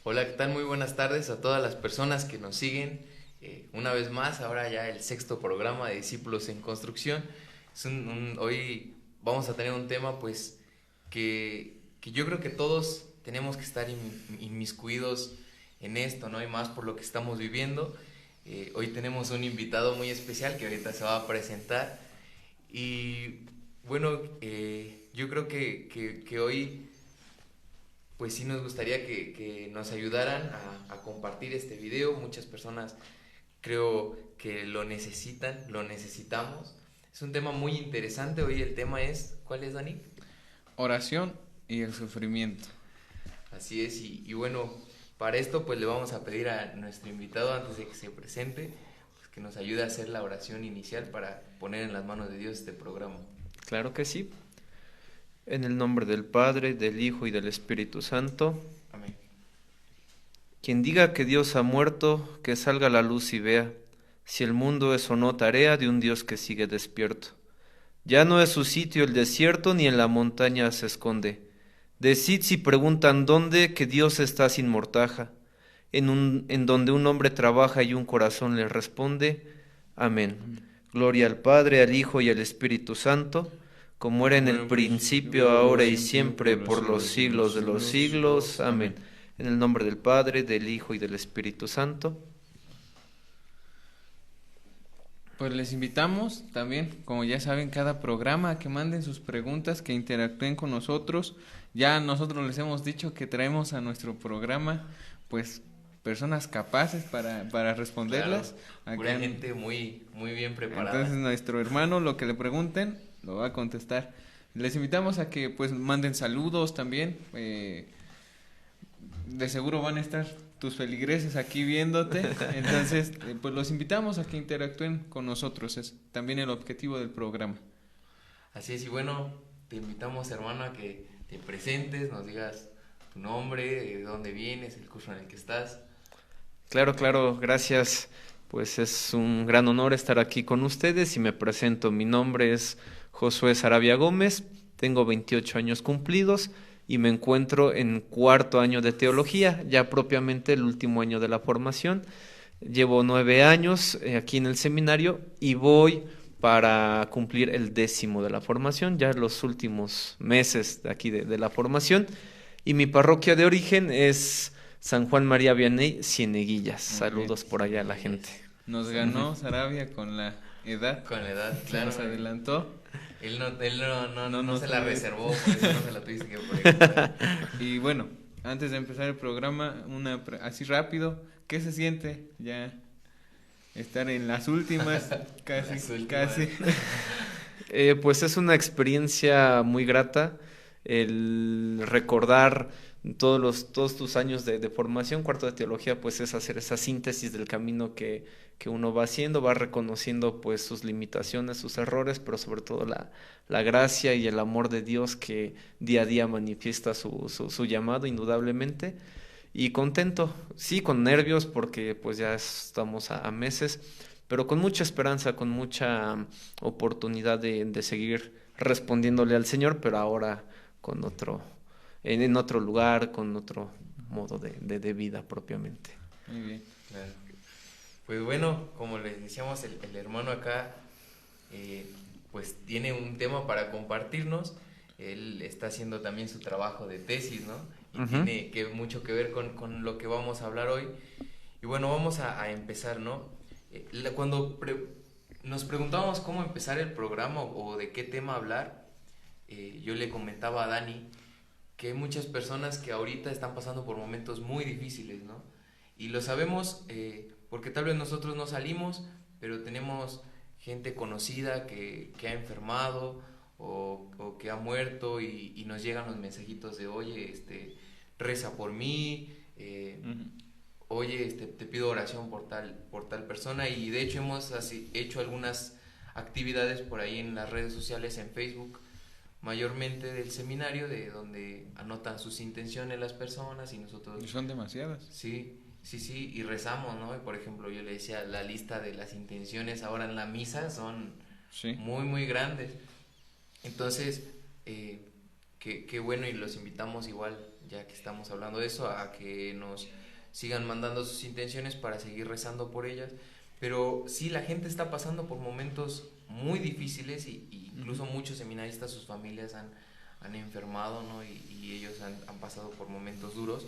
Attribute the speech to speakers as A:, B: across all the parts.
A: Hola, ¿qué tal? Muy buenas tardes a todas las personas que nos siguen. Una vez más, ahora ya el sexto programa de Discípulos en Construcción. Hoy vamos a tener un tema pues que yo creo que todos tenemos que estar inmiscuidos en esto, ¿no? Y más por lo que estamos viviendo. Hoy tenemos un invitado muy especial que ahorita se va a presentar. Y bueno, yo creo que hoy pues sí nos gustaría que nos ayudaran a compartir este video. Muchas personas creo que lo necesitan, lo necesitamos. Es un tema muy interesante. Hoy el tema es, ¿cuál es, Dani?
B: Oración y el sufrimiento.
A: Así es, y bueno, para esto pues le vamos a pedir a nuestro invitado antes de que se presente, pues, que nos ayude a hacer la oración inicial para poner en las manos de Dios este programa.
C: Claro que sí. En el nombre del Padre, del Hijo y del Espíritu Santo.
A: Amén.
C: Quien diga que Dios ha muerto, que salga a la luz y vea, si el mundo es o no tarea de un Dios que sigue despierto. Ya no es su sitio el desierto, ni en la montaña se esconde. Decid si preguntan dónde, que Dios está sin mortaja, en donde un hombre trabaja y un corazón le responde. Amén. Gloria al Padre, al Hijo y al Espíritu Santo, como era en el principio, ahora y siempre, por los siglos de los siglos. Amén. En el nombre del Padre, del Hijo y del Espíritu Santo.
B: Pues les invitamos también, como ya saben, cada programa a que manden sus preguntas, que interactúen con nosotros. Ya nosotros les hemos dicho que traemos a nuestro programa pues personas capaces para responderlas.
A: Claro, pura gente muy bien preparada.
B: Entonces nuestro hermano lo que le pregunten lo va a contestar. Les invitamos a que pues manden saludos también. De seguro van a estar tus feligreses aquí viéndote, entonces pues los invitamos a que interactúen con nosotros, es también el objetivo del programa.
A: Así es, y bueno, te invitamos, hermano, a que te presentes, nos digas tu nombre, de dónde vienes, el curso en el que estás.
C: Claro, gracias. Pues es un gran honor estar aquí con ustedes y me presento. Mi nombre es Josué Sarabia Gómez, tengo 28 años cumplidos y me encuentro en cuarto año de teología, ya propiamente el último año de la formación. Llevo 9 años aquí en el seminario y voy para cumplir el 10º de la formación, ya los últimos meses de aquí de la formación. Y mi parroquia de origen es San Juan María Vianney, Cieneguillas. Saludos por allá a la gente.
B: Nos ganó Sarabia con la edad.
A: Con la edad, claro.
B: Nos adelantó.
A: Él no se la reservó, por eso no se la tuviste que poner.
B: Y bueno, antes de empezar el programa, así rápido, ¿qué se siente ya estar en las últimas? Casi.
C: Pues es una experiencia muy grata el recordar todos tus años de formación. Cuarto de teología pues es hacer esa síntesis del camino que uno va haciendo, va reconociendo pues sus limitaciones, sus errores, pero sobre todo la gracia y el amor de Dios que día a día manifiesta su llamado indudablemente. Y contento, sí, con nervios porque pues ya estamos a meses, pero con mucha esperanza, con mucha oportunidad de seguir respondiéndole al Señor, pero ahora con en otro lugar, con otro modo de vida propiamente.
B: Muy bien.
A: Claro. Pues bueno, como les decíamos, el hermano acá pues tiene un tema para compartirnos. Él está haciendo también su trabajo de tesis, ¿no? Y tiene mucho que ver con lo que vamos a hablar hoy. Y bueno, vamos a empezar, ¿no? Cuando nos preguntábamos cómo empezar el programa o de qué tema hablar, yo le comentaba a Dani que hay muchas personas que ahorita están pasando por momentos muy difíciles, ¿no? Y lo sabemos porque tal vez nosotros no salimos, pero tenemos gente conocida que ha enfermado o que ha muerto y nos llegan los mensajitos de, oye, reza por mí, oye, te pido oración por tal persona. Y de hecho hemos hecho algunas actividades por ahí en las redes sociales, en Facebook, mayormente del seminario, de donde anotan sus intenciones las personas y nosotros...
B: Y son demasiadas.
A: Sí, y rezamos, ¿no? Y por ejemplo, yo le decía, la lista de las intenciones ahora en la misa son muy grandes. Entonces, qué bueno, y los invitamos igual, ya que estamos hablando de eso, a que nos sigan mandando sus intenciones para seguir rezando por ellas. Pero sí, la gente está pasando por momentos muy difíciles y incluso muchos seminaristas, sus familias han enfermado, ¿no? Y ellos han pasado por momentos duros.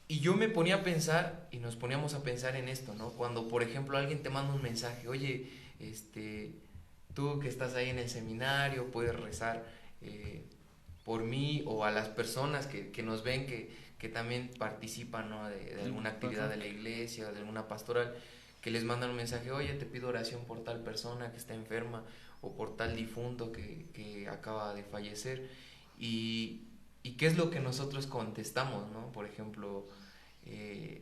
A: Y yo me ponía a pensar, y nos poníamos a pensar en esto, ¿no? Cuando, por ejemplo, alguien te manda un mensaje, oye, tú que estás ahí en el seminario, puedes rezar por mí, o a las personas que nos ven, que también participan, ¿no? De alguna actividad de la iglesia, de alguna pastoral, que les mandan un mensaje, oye, te pido oración por tal persona que está enferma, o por tal difunto que acaba de fallecer. Y qué es lo que nosotros contestamos, ¿no? Por ejemplo,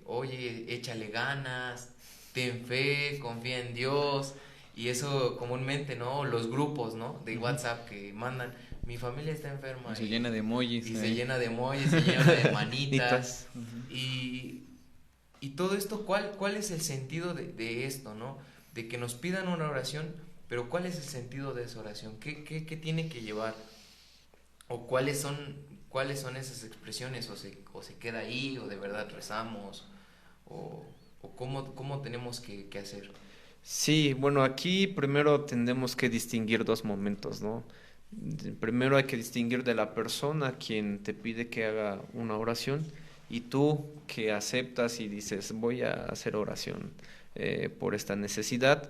A: oye, échale ganas, ten fe, confía en Dios. Y eso comúnmente, ¿no? Los grupos, ¿no? De WhatsApp que mandan, mi familia está enferma.
B: Y se llena de emojis.
A: Y se llena de emojis, se llena de manitas. Y todo esto, ¿cuál es el sentido de esto, ¿no? De que nos pidan una oración, pero ¿cuál es el sentido de esa oración? ¿Qué tiene que llevar? ¿O cuáles son esas expresiones? ¿O se queda ahí? ¿O de verdad rezamos? ¿O cómo tenemos que hacer?
C: Sí, bueno, aquí primero tendemos que distinguir dos momentos, ¿no? Primero hay que distinguir de la persona quien te pide que haga una oración y tú que aceptas y dices, voy a hacer oración por esta necesidad,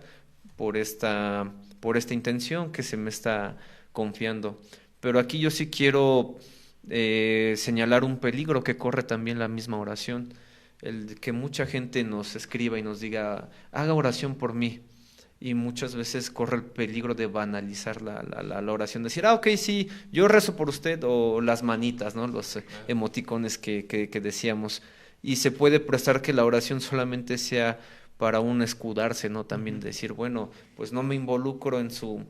C: por esta intención que se me está confiando. Pero aquí yo sí quiero señalar un peligro que corre también la misma oración, el que mucha gente nos escriba y nos diga, haga oración por mí. Y muchas veces corre el peligro de banalizar la oración, decir, ok, sí, yo rezo por usted, o las manitas, ¿no? Los emoticones que decíamos. Y se puede prestar que la oración solamente sea para un escudarse, ¿no? También decir, bueno, pues no me involucro en sus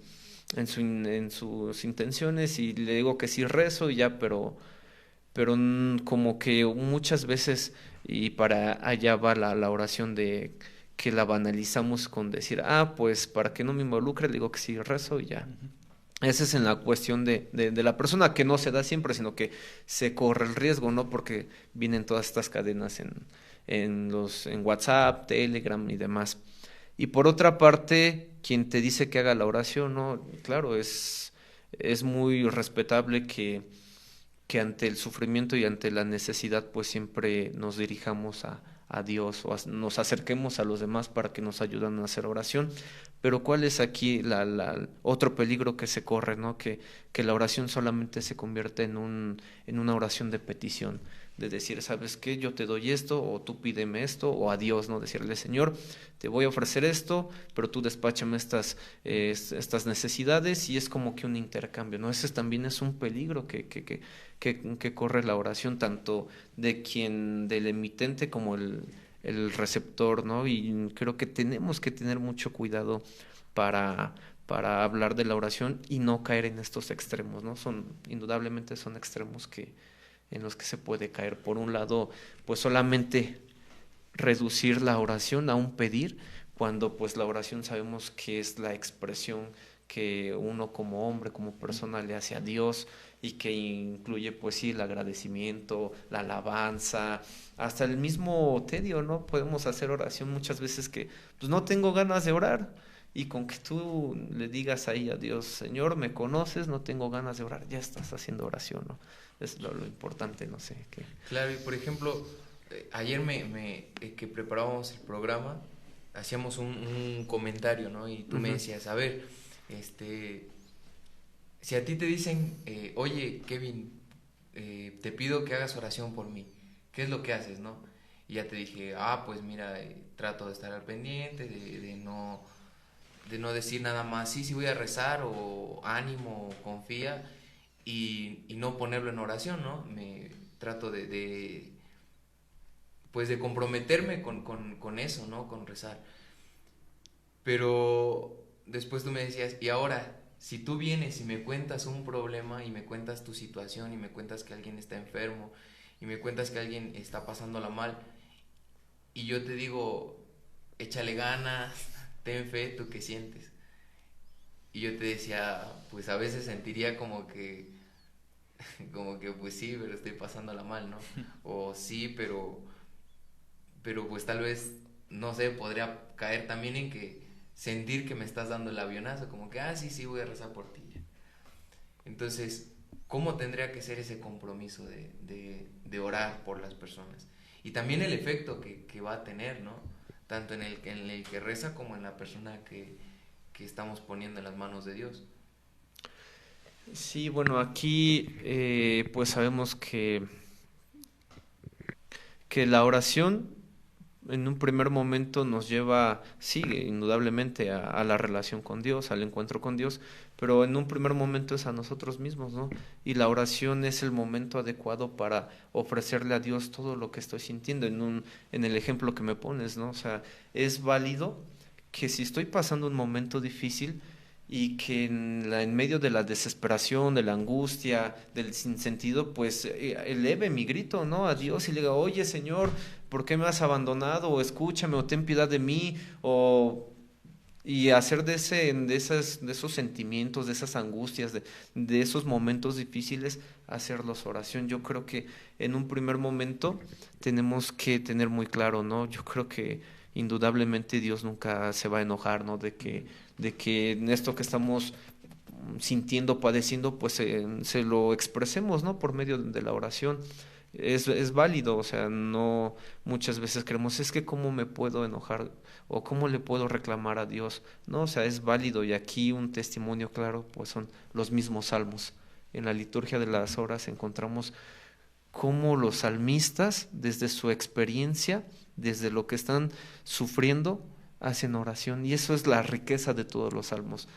C: intenciones y le digo que sí rezo y ya, pero como que muchas veces, y para allá va la oración de que la banalizamos con decir, pues para que no me involucre, le digo que sí rezo y ya. Esa es en la cuestión de la persona, que no se da siempre, sino que se corre el riesgo, ¿no? Porque vienen todas estas cadenas en WhatsApp, Telegram y demás. Y por otra parte, quien te dice que haga la oración, ¿no? Claro, es muy respetable que ante el sufrimiento y ante la necesidad, pues siempre nos dirijamos a Dios, o nos acerquemos a los demás para que nos ayuden a hacer oración. Pero ¿cuál es aquí otro peligro que se corre, ¿no? Que la oración solamente se convierte en una oración de petición, de decir, ¿sabes qué? Yo te doy esto, o tú pídeme esto, o a Dios, ¿no? Decirle, Señor, te voy a ofrecer esto, pero tú despáchame estas necesidades, y es como que un intercambio, ¿no? Ese también es un peligro que corre la oración, tanto del emitente como el receptor, ¿no? Y creo que tenemos que tener mucho cuidado para hablar de la oración y no caer en estos extremos, ¿no? Indudablemente son extremos en los que se puede caer. Por un lado, pues solamente reducir la oración a un pedir, cuando pues la oración sabemos que es la expresión que uno como hombre, como persona le hace a Dios, y que incluye pues sí el agradecimiento, la alabanza, hasta el mismo tedio, ¿no? Podemos hacer oración muchas veces que pues no tengo ganas de orar, y con que tú le digas ahí a Dios, Señor, me conoces, no tengo ganas de orar, ya estás haciendo oración, ¿no? Es lo importante, no sé qué.
A: Claro, y por ejemplo, ayer que preparábamos el programa, hacíamos un comentario, ¿no? Y tú me decías, a ver, si a ti te dicen, oye, Kevin, te pido que hagas oración por mí, ¿qué es lo que haces, no? Y ya te dije, pues mira, trato de estar al pendiente, de no decir nada más, sí voy a rezar, o ánimo, o confía, y no ponerlo en oración, ¿no? Me trato pues de comprometerme con eso, ¿no? Con rezar. Pero después tú me decías, y ahora, si tú vienes y me cuentas un problema, y me cuentas tu situación, y me cuentas que alguien está enfermo, y me cuentas que alguien está pasándola mal, y yo te digo, échale ganas, ten fe, ¿tú qué sientes? Y yo te decía, pues a veces sentiría como que pues sí, pero estoy pasándola mal, ¿no? O sí, pero pues tal vez, no sé, podría caer también en que sentir que me estás dando el avionazo, como que, sí, sí, voy a rezar por ti. Entonces, ¿cómo tendría que ser ese compromiso de orar por las personas? Y también el efecto que va a tener, ¿no? Tanto en el que reza como en la persona que estamos poniendo en las manos de Dios.
C: Sí, bueno, aquí pues sabemos que la oración en un primer momento nos lleva, sí, indudablemente a la relación con Dios, al encuentro con Dios, pero en un primer momento es a nosotros mismos, ¿no? Y la oración es el momento adecuado para ofrecerle a Dios todo lo que estoy sintiendo, en el ejemplo que me pones, ¿no? O sea, es válido que si estoy pasando un momento difícil y que en medio de la desesperación, de la angustia, del sinsentido, pues eleve mi grito, ¿no? A Dios y le diga, oye Señor, ¿por qué me has abandonado? O escúchame, o ten piedad de mí, y hacer de esos sentimientos, de esas angustias, de esos momentos difíciles, hacerlos oración. Yo creo que en un primer momento tenemos que tener muy claro, ¿no? Yo creo que indudablemente Dios nunca se va a enojar, ¿no? De que en esto que estamos sintiendo, padeciendo, pues se lo expresemos, ¿no? Por medio de la oración. Es válido, o sea, no muchas veces creemos, es que cómo me puedo enojar o cómo le puedo reclamar a Dios. No, o sea, es válido, y aquí un testimonio claro, pues son los mismos salmos. En la liturgia de las horas encontramos cómo los salmistas, desde su experiencia, desde lo que están sufriendo, hacen oración, y eso es la riqueza de todos los salmos.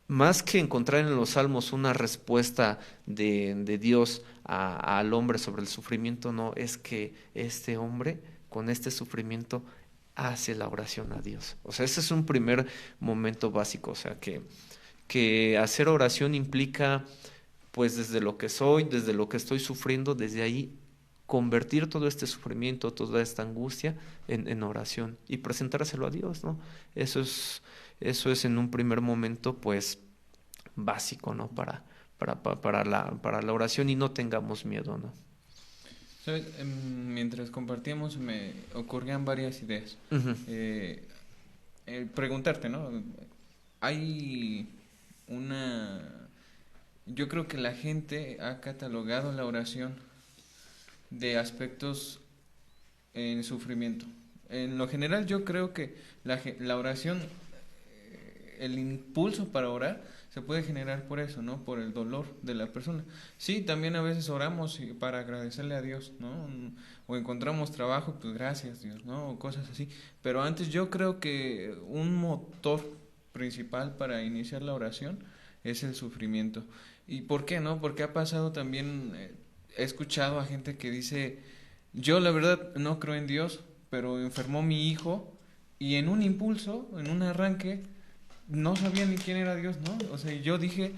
C: Más que encontrar en los salmos una respuesta de Dios al hombre sobre el sufrimiento, no, es que este hombre con este sufrimiento hace la oración a Dios. O sea, ese es un primer momento básico, o sea, que hacer oración implica, pues desde lo que soy, desde lo que estoy sufriendo, desde ahí convertir todo este sufrimiento, toda esta angustia en oración y presentárselo a Dios, ¿no? Eso es en un primer momento, pues, básico, ¿no? Para la oración, y no tengamos miedo, ¿no?
B: ¿Sabes? Mientras compartíamos me ocurrían varias ideas.
C: Uh-huh.
B: Preguntarte, ¿no? Hay una... Yo creo que la gente ha catalogado la oración de aspectos en sufrimiento. En lo general yo creo que la oración, el impulso para orar se puede generar por eso, ¿no? Por el dolor de la persona. Sí, también a veces oramos para agradecerle a Dios, ¿no? O encontramos trabajo, pues gracias Dios, ¿no? O cosas así. Pero antes yo creo que un motor principal para iniciar la oración es el sufrimiento. ¿Y por qué, no? Porque ha pasado también, he escuchado a gente que dice, yo la verdad no creo en Dios, pero enfermó mi hijo y en un impulso, en un arranque, no sabía ni quién era Dios, ¿no? O sea, yo dije,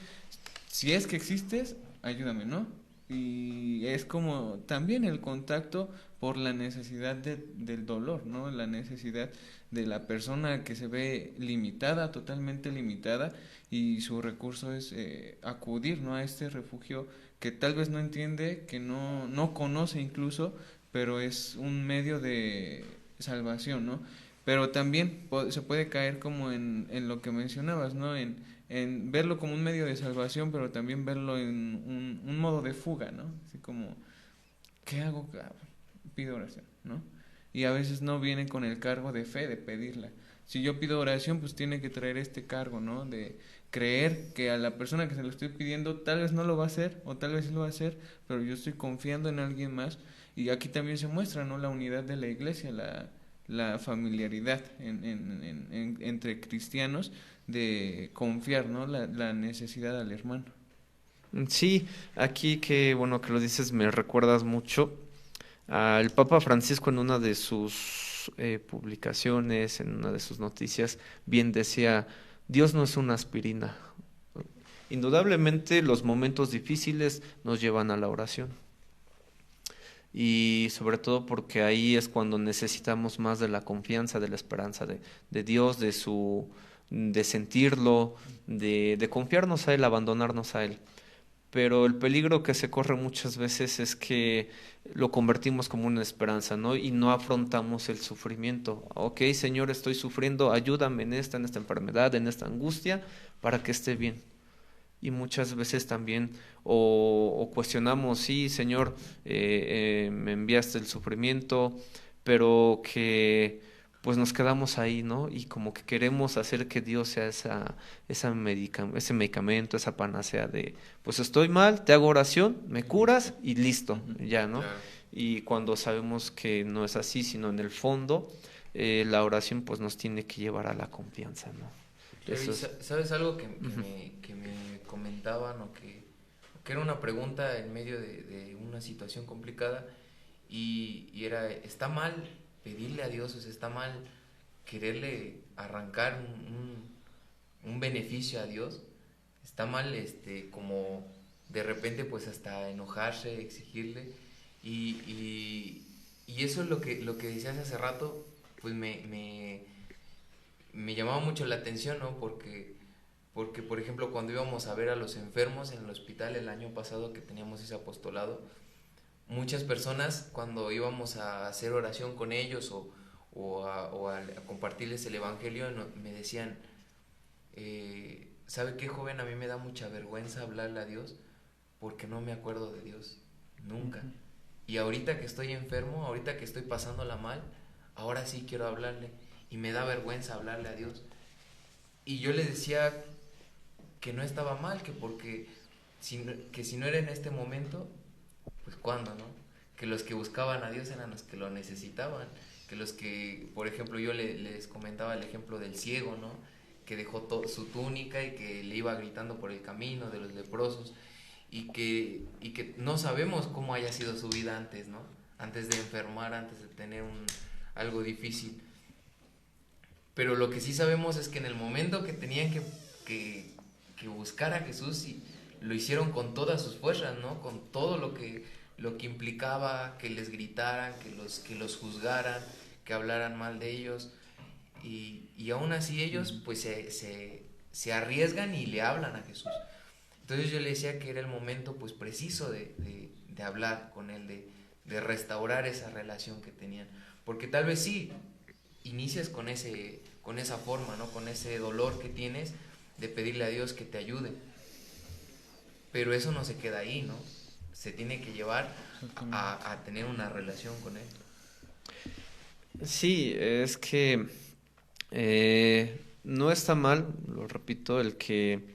B: si es que existes, ayúdame, ¿no? Y es como también el contacto por la necesidad del dolor, ¿no? La necesidad de la persona que se ve limitada, totalmente limitada, y su recurso es acudir, ¿no? A este refugio que tal vez no entiende, que no conoce incluso, pero es un medio de salvación, ¿no? Pero también se puede caer como en lo que mencionabas, ¿no? En verlo como un medio de salvación, pero también verlo en un modo de fuga, ¿no? Así como, ¿qué hago? Pido oración, ¿no? Y a veces no viene con el cargo de fe, de pedirla. Si yo pido oración, pues tiene que traer este cargo, ¿no? De creer que a la persona que se lo estoy pidiendo tal vez no lo va a hacer, o tal vez sí lo va a hacer, pero yo estoy confiando en alguien más. Y aquí también se muestra, ¿no? La unidad de la iglesia, la familiaridad entre cristianos, de confiar, ¿no? La necesidad al hermano.
C: Sí, aquí que bueno que lo dices, me recuerdas mucho al Papa Francisco. En una de sus publicaciones, en una de sus noticias, bien decía, Dios no es una aspirina. Indudablemente los momentos difíciles nos llevan a la oración, y sobre todo porque ahí es cuando necesitamos más de la confianza, de la esperanza de Dios, de sentirlo, de confiarnos a Él, abandonarnos a Él. Pero el peligro que se corre muchas veces es que lo convertimos como una esperanza, ¿no? Y no afrontamos el sufrimiento. Ok, Señor, estoy sufriendo, ayúdame en esta enfermedad, en esta angustia, para que esté bien. Y muchas veces también o cuestionamos, sí, Señor, me enviaste el sufrimiento, pero que pues nos quedamos ahí, ¿no? Y como que queremos hacer que Dios sea ese medicamento, esa panacea de, pues estoy mal, te hago oración, me curas y listo, ya, ¿no?
A: Claro.
C: Y cuando sabemos que no es así, sino en el fondo, la oración pues nos tiene que llevar a la confiansa, ¿no?
A: Claro,
C: Eso
A: y
C: es.
A: ¿sabes algo que
C: Ujú.
A: me comentaban o que era una pregunta en medio de una situación complicada y era, ¿está mal pedirle a Dios? O sea, ¿está mal quererle arrancar un beneficio a Dios? ¿Está mal como de repente pues hasta enojarse, exigirle? Y eso es lo que decías hace rato, pues me llamaba mucho la atención, ¿no? Porque, por ejemplo, cuando íbamos a ver a los enfermos en el hospital el año pasado que teníamos ese apostolado, muchas personas cuando íbamos a hacer oración con ellos o a compartirles el evangelio me decían, ¿sabe qué, joven? A mí me da mucha vergüenza hablarle a Dios porque no me acuerdo de Dios, nunca. Y ahorita que estoy enfermo, ahorita que estoy pasándola mal, ahora sí quiero hablarle y me da vergüenza hablarle a Dios. Y yo le decía que no estaba mal, que si no era en este momento, pues cuándo, ¿no? Que los que buscaban a Dios eran los que lo necesitaban, que los que, por ejemplo, yo les comentaba el ejemplo del ciego, ¿no? Que dejó su túnica y que le iba gritando por el camino, de los leprosos, y que no sabemos cómo haya sido su vida antes, ¿no? Antes de enfermar, antes de tener algo difícil. Pero lo que sí sabemos es que en el momento que tenían que buscar a Jesús, y lo hicieron con todas sus fuerzas, ¿no? Con todo lo que implicaba que les gritaran, que los juzgaran, que hablaran mal de ellos. Y aún así ellos pues se arriesgan y le hablan a Jesús. Entonces yo le decía que era el momento pues preciso de hablar con él, de restaurar esa relación que tenían. Porque tal vez sí, inicias con esa forma, ¿no? Con ese dolor que tienes de pedirle a Dios que te ayude. Pero eso no se queda ahí, ¿no? Se tiene que llevar a tener una relación con Él.
C: Sí, es que no está mal, lo repito, el que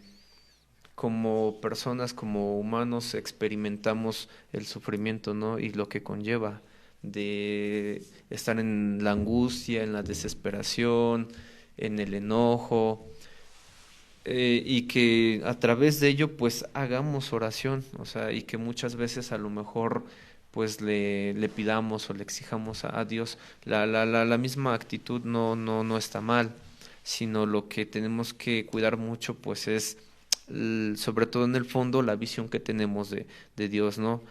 C: como personas, como humanos, experimentamos el sufrimiento, ¿no? Y lo que conlleva de estar en la angustia, en la desesperación, en el enojo, y que a través de ello pues hagamos oración, o sea, y que muchas veces a lo mejor pues le pidamos o le exijamos a Dios. La misma actitud no está mal, sino lo que tenemos que cuidar mucho pues es sobre todo en el fondo la visión que tenemos de Dios, ¿no?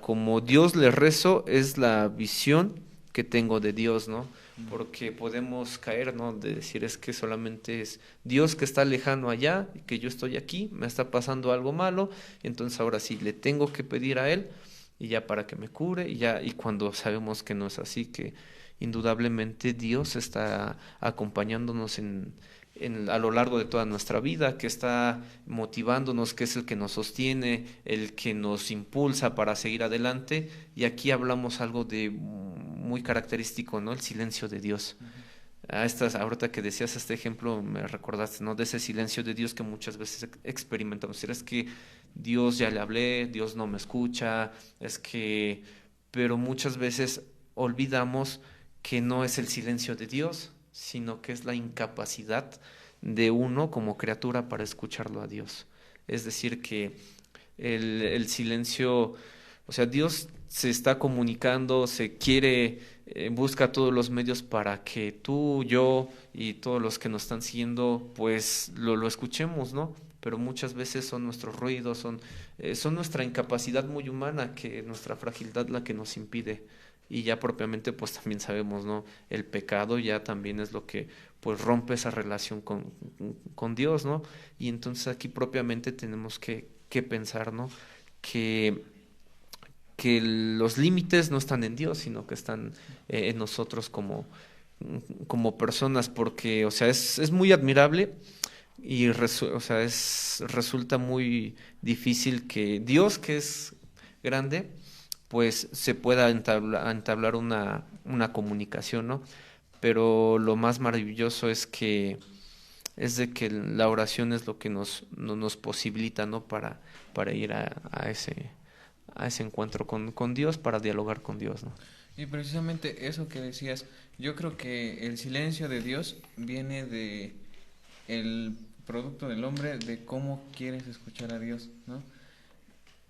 C: Como Dios le rezo es la visión que tengo de Dios, ¿no? Porque podemos caer, ¿no? De decir es que solamente es Dios que está lejano allá y que yo estoy aquí, me está pasando algo malo, entonces ahora sí le tengo que pedir a Él y ya para que me cure y ya, y cuando sabemos que no es así, que indudablemente Dios está acompañándonos a lo largo de toda nuestra vida, que está motivándonos, que es el que nos sostiene, el que nos impulsa para seguir adelante. Y aquí hablamos algo de muy característico, ¿no? El silencio de Dios. Ahorita que decías este ejemplo, me recordaste, ¿no? De ese silencio de Dios que muchas veces experimentamos. Es que Dios ya le hablé, Dios no me escucha, pero muchas veces olvidamos que no es el silencio de Dios, sino que es la incapacidad de uno como criatura para escucharlo a Dios. Es decir, que el silencio, o sea, Dios se está comunicando, busca todos los medios para que tú, yo y todos los que nos están siguiendo, pues lo escuchemos, ¿no? Pero muchas veces son nuestros ruidos, son nuestra incapacidad muy humana, nuestra fragilidad la que nos impide y ya propiamente pues también sabemos, ¿no? El pecado ya también es lo que pues rompe esa relación con Dios, ¿no? Y entonces aquí propiamente tenemos que pensar, ¿no? Que los límites no están en Dios, sino que están en nosotros como personas, porque, o sea, es muy admirable y o sea, resulta muy difícil que Dios, que es grande, pues se pueda entablar una comunicación, ¿no? Pero lo más maravilloso es de que la oración es lo que nos posibilita, ¿no? Para ir a ese encuentro con Dios, para dialogar con Dios, ¿no?
B: Y precisamente eso que decías, yo creo que el silencio de Dios viene de el producto del hombre, de cómo quieres escuchar a Dios, ¿no?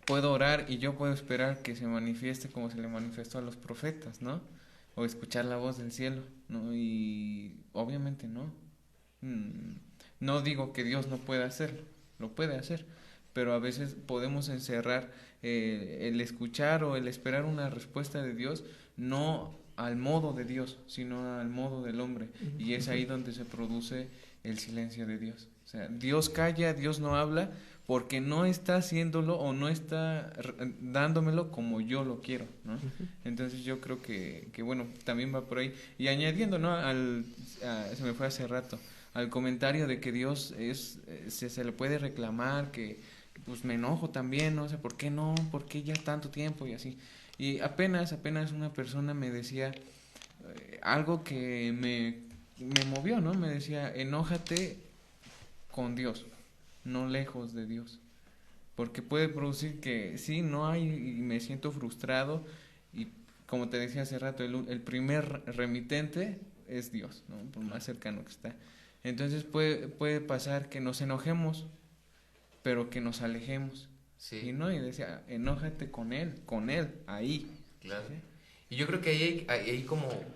B: Puedo orar y yo puedo esperar que se manifieste como se le manifestó a los profetas, ¿no? O escuchar la voz del cielo, ¿no? Y obviamente no. No digo que Dios no pueda hacerlo, lo puede hacer, pero a veces podemos encerrar el escuchar o el esperar una respuesta de Dios, no al modo de Dios, sino al modo del hombre. Y es ahí donde se produce el silencio de Dios. O sea, Dios calla, Dios no habla, porque no está haciéndolo o no está dándomelo como yo lo quiero, ¿no? Entonces yo creo que bueno, también va por ahí. Y añadiendo, ¿no? Se me fue hace rato, al comentario de que Dios se le puede reclamar, que pues me enojo también, ¿no? O sea, ¿por qué no? ¿Por qué ya tanto tiempo? Y así. Y apenas una persona me decía algo que me movió, ¿no? Me decía, enójate con Dios, no lejos de Dios. Porque puede producir que sí, no hay, y me siento frustrado. Y como te decía hace rato, el primer remitente es Dios, ¿no? Por más cercano que está. Entonces puede pasar que nos enojemos, pero que nos alejemos.
A: Sí.
B: Y no, y decía, enójate con él, ahí.
A: Claro. ¿Sí? Y yo creo que ahí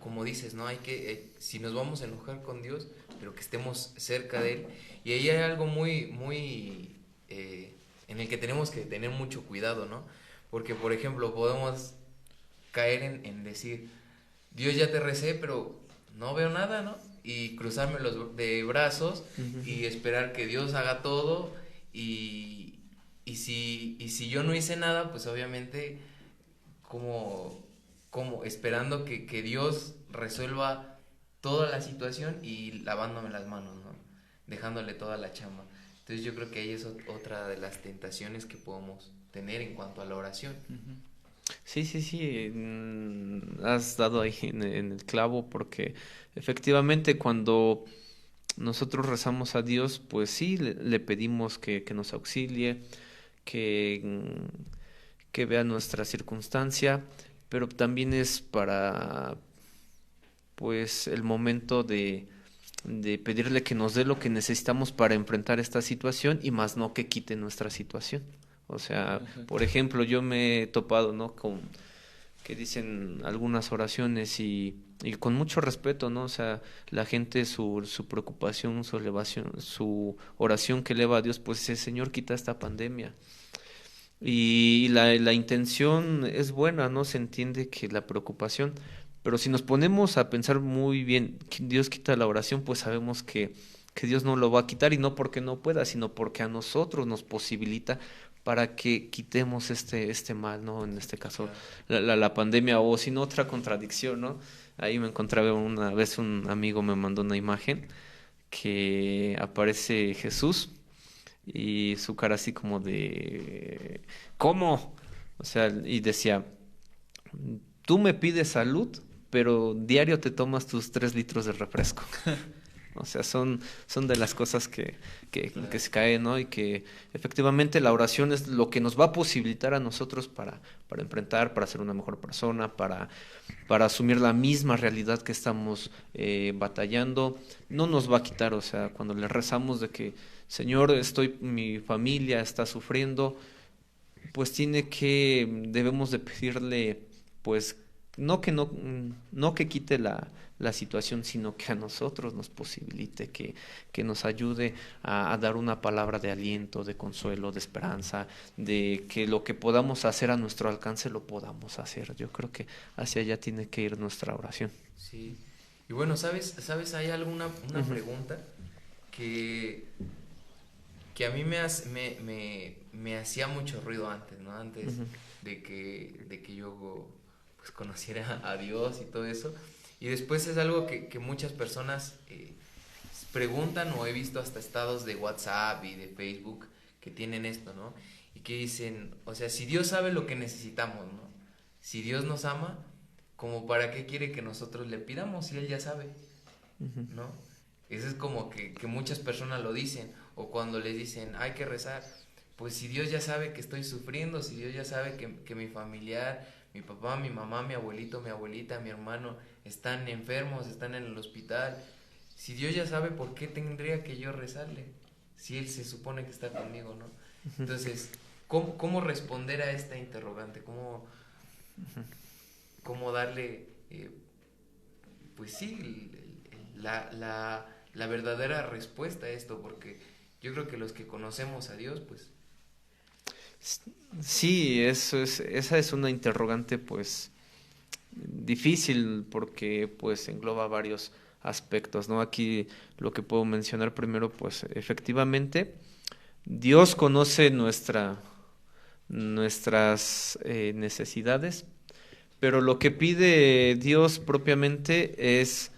A: como dices, ¿no? Hay que, si nos vamos a enojar con Dios, pero que estemos cerca de Él. Y ahí hay algo muy en el que tenemos que tener mucho cuidado, ¿no? Porque, por ejemplo, podemos caer en decir, Dios, ya te recé, pero no veo nada, ¿no? Y cruzarme de brazos y esperar que Dios haga todo. Y si yo no hice nada, pues obviamente como esperando que Dios resuelva toda la situación y lavándome las manos, ¿no? Dejándole toda la chamba. Entonces yo creo que ahí es otra de las tentaciones que podemos tener en cuanto a la oración.
C: Sí, has dado ahí en el clavo, porque efectivamente cuando nosotros rezamos a Dios, pues sí, le pedimos que nos auxilie, que vea nuestra circunstancia, pero también es para pues el momento de pedirle que nos dé lo que necesitamos para enfrentar esta situación, y más no que quite nuestra situación. O sea, por ejemplo, yo me he topado, ¿no? Con que dicen algunas oraciones y con mucho respeto, ¿no? O sea, la gente su preocupación, su elevación, su oración que eleva a Dios, pues es: Señor, quita esta pandemia. Y la intención es buena, ¿no? Se entiende que la preocupación, pero si nos ponemos a pensar muy bien, Dios quita la oración, pues sabemos que Dios no lo va a quitar, y no porque no pueda, sino porque a nosotros nos posibilita para que quitemos este mal, ¿no? En este caso, la pandemia, o si no, otra contradicción, ¿no? Ahí me encontraba una vez, un amigo me mandó una imagen que aparece Jesús y su cara así como de ¿cómo? O sea, y decía: tú me pides salud, pero diario te tomas tus 3 litros de refresco. O sea, son de las cosas que se caen, ¿no? Y que efectivamente la oración es lo que nos va a posibilitar a nosotros para enfrentar, para ser una mejor persona, para asumir la misma realidad que estamos batallando. No nos va a quitar, o sea, cuando le rezamos de que, Señor, mi familia está sufriendo, pues debemos de pedirle, pues, no que quite la situación, sino que a nosotros nos posibilite, que nos ayude a dar una palabra de aliento, de consuelo, de esperanza, de que lo que podamos hacer a nuestro alcance lo podamos hacer. Yo creo que hacia allá tiene que ir nuestra oración.
A: Sí. Y bueno, ¿sabes? Hay alguna una pregunta que a mí me hacía mucho ruido antes, ¿no? Antes de que yo pues conociera a Dios y todo eso. Y después es algo que muchas personas preguntan, o he visto hasta estados de WhatsApp y de Facebook que tienen esto, ¿no? Y que dicen, o sea, si Dios sabe lo que necesitamos, ¿no? Si Dios nos ama, ¿como para qué quiere que nosotros le pidamos si Él ya sabe? ¿No? Eso es como que muchas personas lo dicen, o cuando les dicen, hay que rezar, pues si Dios ya sabe que estoy sufriendo, si Dios ya sabe que mi familiar, mi papá, mi mamá, mi abuelito, mi abuelita, mi hermano están enfermos, están en el hospital, si Dios ya sabe, ¿por qué tendría que yo rezarle? Si Él se supone que está conmigo, ¿no? Entonces, ¿cómo responder a esta interrogante? ¿Cómo darle, pues sí, la verdadera respuesta a esto? Porque yo creo que los que conocemos a Dios, pues...
C: Sí, esa es una interrogante pues difícil, porque pues engloba varios aspectos, ¿no? Aquí lo que puedo mencionar primero, pues efectivamente Dios conoce nuestras necesidades, pero lo que pide Dios propiamente es,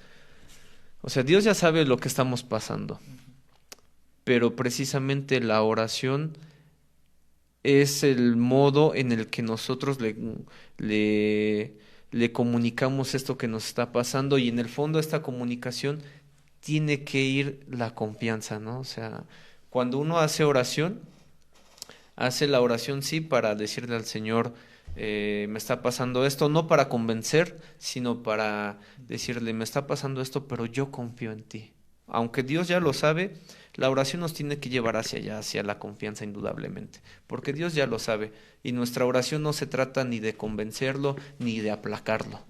C: o sea, Dios ya sabe lo que estamos pasando, pero precisamente la oración es el modo en el que nosotros le comunicamos esto que nos está pasando, y en el fondo esta comunicación tiene que ir la confianza, ¿no? O sea, cuando uno hace la oración sí para decirle al Señor, me está pasando esto, no para convencer, sino para decirle, me está pasando esto, pero yo confío en ti. Aunque Dios ya lo sabe, la oración nos tiene que llevar hacia allá, hacia la confianza indudablemente, porque Dios ya lo sabe, y nuestra oración no se trata ni de convencerlo ni de aplacarlo,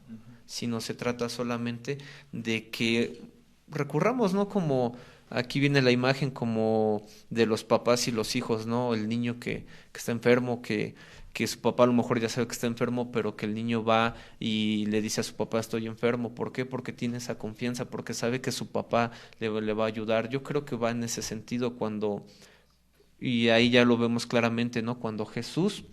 C: sino se trata solamente de que recurramos, ¿no? Como aquí viene la imagen como de los papás y los hijos, ¿no? El niño que está enfermo, que su papá a lo mejor ya sabe que está enfermo, pero que el niño va y le dice a su papá, estoy enfermo. ¿Por qué? Porque tiene esa confianza, porque sabe que su papá le va a ayudar. Yo creo que va en ese sentido y ahí ya lo vemos claramente, ¿no? Cuando sus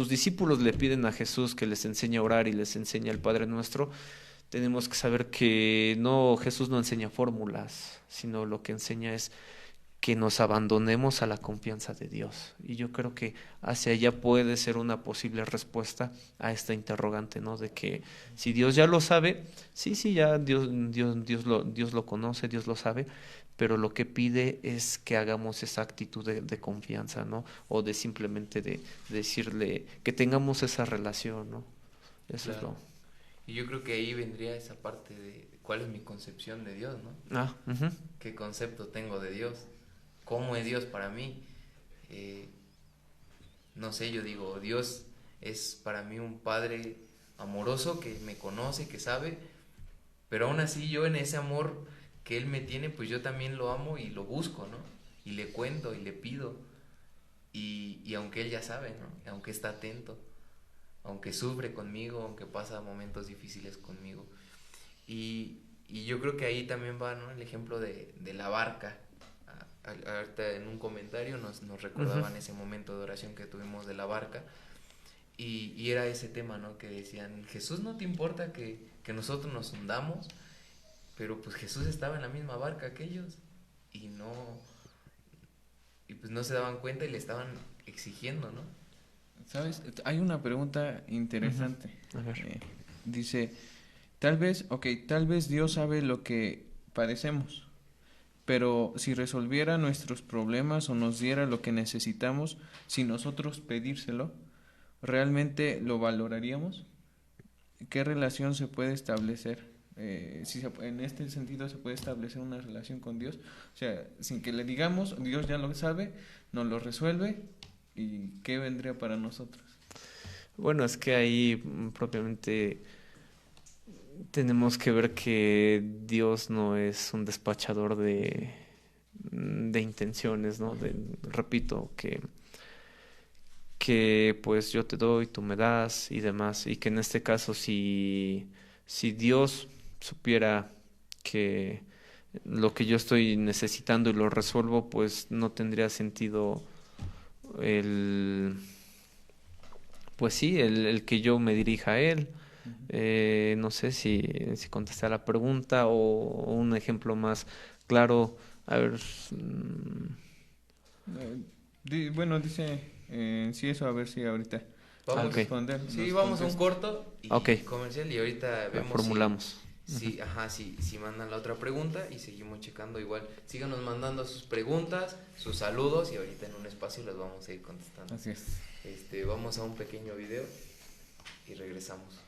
C: discípulos le piden a Jesús que les enseñe a orar y les enseña el Padre Nuestro, tenemos que saber que Jesús no enseña fórmulas, sino lo que enseña es que nos abandonemos a la confianza de Dios. Y yo creo que hacia allá puede ser una posible respuesta a esta interrogante, ¿no? De que si Dios ya lo sabe, sí, ya Dios lo conoce, Dios lo sabe, pero lo que pide es que hagamos esa actitud de confianza, ¿no? O de simplemente de decirle, que tengamos esa relación, ¿no? Eso
A: Claro. Y yo creo que ahí vendría esa parte de cuál es mi concepción de Dios, ¿no? ¿Qué concepto tengo de Dios? ¿Cómo es Dios para mí? No sé, yo digo, Dios es para mí un Padre amoroso que me conoce, que sabe, pero aún así yo en ese amor que Él me tiene, pues yo también lo amo y lo busco, ¿no? Y le cuento y le pido, y aunque Él ya sabe, ¿no? Aunque está atento, aunque sufre conmigo, aunque pasa momentos difíciles conmigo. Y yo creo que ahí también va, ¿no? El ejemplo de la barca. Ahorita en un comentario nos recordaban ese momento de oración que tuvimos de la barca, y era ese tema, ¿no? Que decían, Jesús, no te importa que nosotros nos hundamos, pero pues Jesús estaba en la misma barca que ellos, y pues no se daban cuenta y le estaban exigiendo, ¿no?
B: ¿Sabes? Hay una pregunta interesante.
C: A ver.
B: Dice, tal vez Dios sabe lo que padecemos, pero si resolviera nuestros problemas o nos diera lo que necesitamos sin nosotros pedírselo, ¿realmente lo valoraríamos? ¿Qué relación se puede establecer? En este sentido se puede establecer una relación con Dios, o sea, sin que le digamos, Dios ya lo sabe, nos lo resuelve, ¿y qué vendría para nosotros?
C: Bueno, es que ahí propiamente tenemos que ver que Dios no es un despachador de intenciones, ¿no? Repito, que pues yo te doy, tú me das y demás, y que en este caso si Dios supiera que lo que yo estoy necesitando y lo resuelvo, pues no tendría sentido el, pues sí, el que yo me dirija a Él. No sé si contesté a la pregunta o un ejemplo más claro. A ver,
B: Bueno, dice sí eso, a ver si ahorita
A: Vamos,
B: al
C: Ok.
B: responder
A: sí,
B: nos
A: vamos a un
B: contesta.
A: corto y
C: Ok.
A: comercial y ahorita
C: la
A: vemos
C: formulamos.
A: si mandan la otra pregunta y seguimos checando igual. Síganos mandando sus preguntas, sus saludos y ahorita en un espacio los vamos a ir contestando.
B: Así es.
A: Vamos a un pequeño video y regresamos.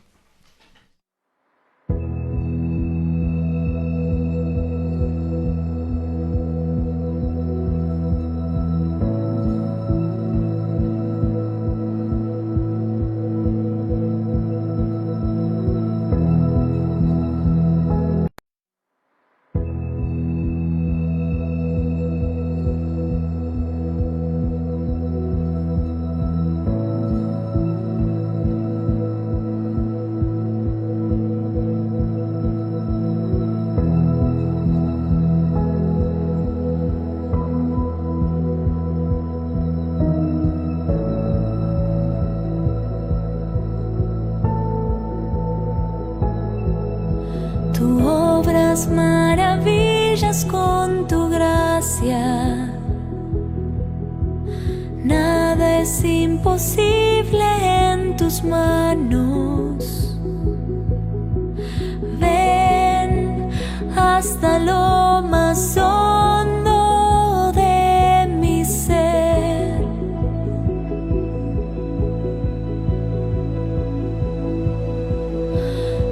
D: Tú obras maravillas con tu gracia. Nada es imposible en tus manos. Ven hasta lo más hondo de mi ser.